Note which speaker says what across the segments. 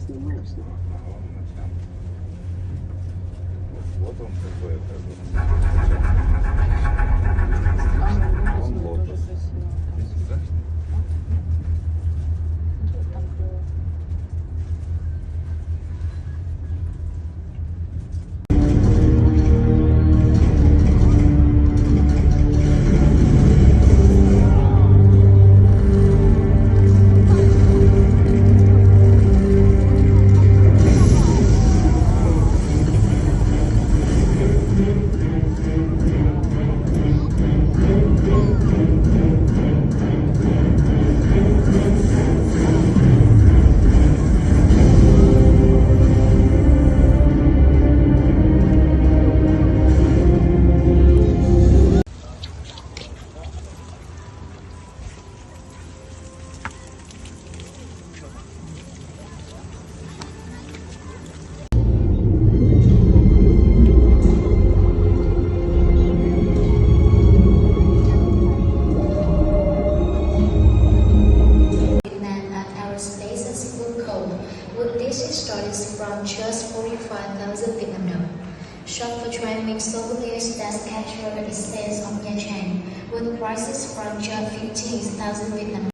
Speaker 1: Снимаю, снимаю.
Speaker 2: Вот он какой это. Он лотос. Иди сюда.
Speaker 3: Starts from just 45,000 Vietnam đồng. Shop for trending souvenirs that capture the essence of Nha Trang, with prices from just 15,000 Vietnam.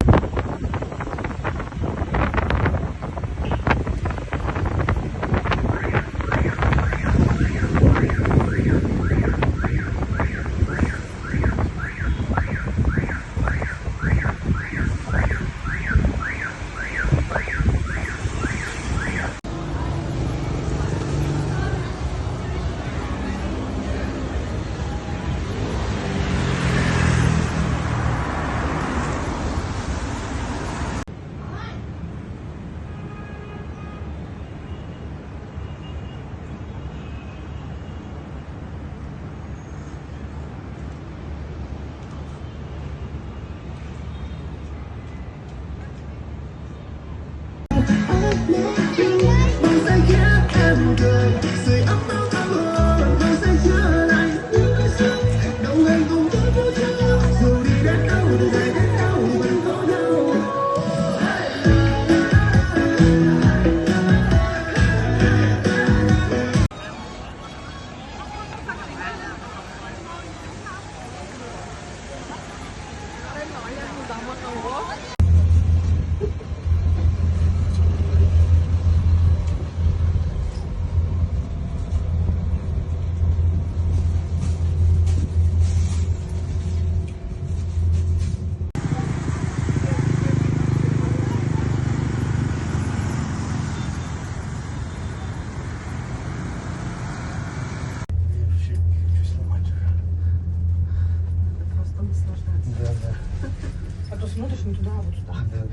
Speaker 4: А то смотришь не туда, а вот туда.
Speaker 2: Да, да.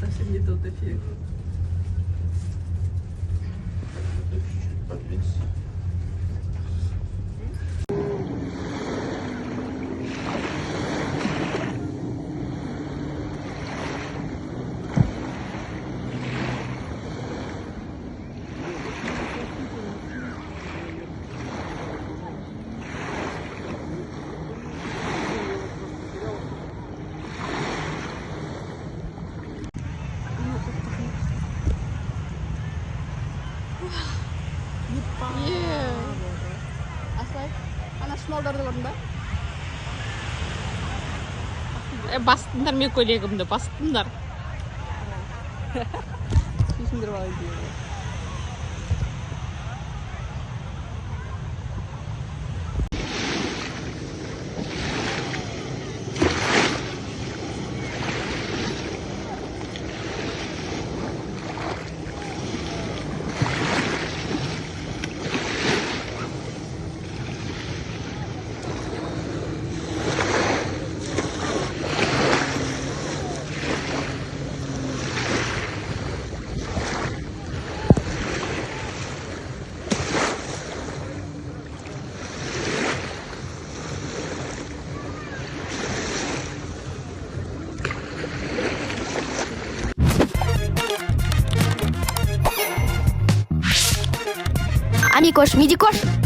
Speaker 4: Совсем не тот эффект.
Speaker 2: Чуть-чуть подвинься.
Speaker 4: Iya. Asal panas small dari lembah. Pas ntar mi ko dia kemda pas ntar. Bismillahirrahmanirrahim.
Speaker 3: Амикош, Мидикош.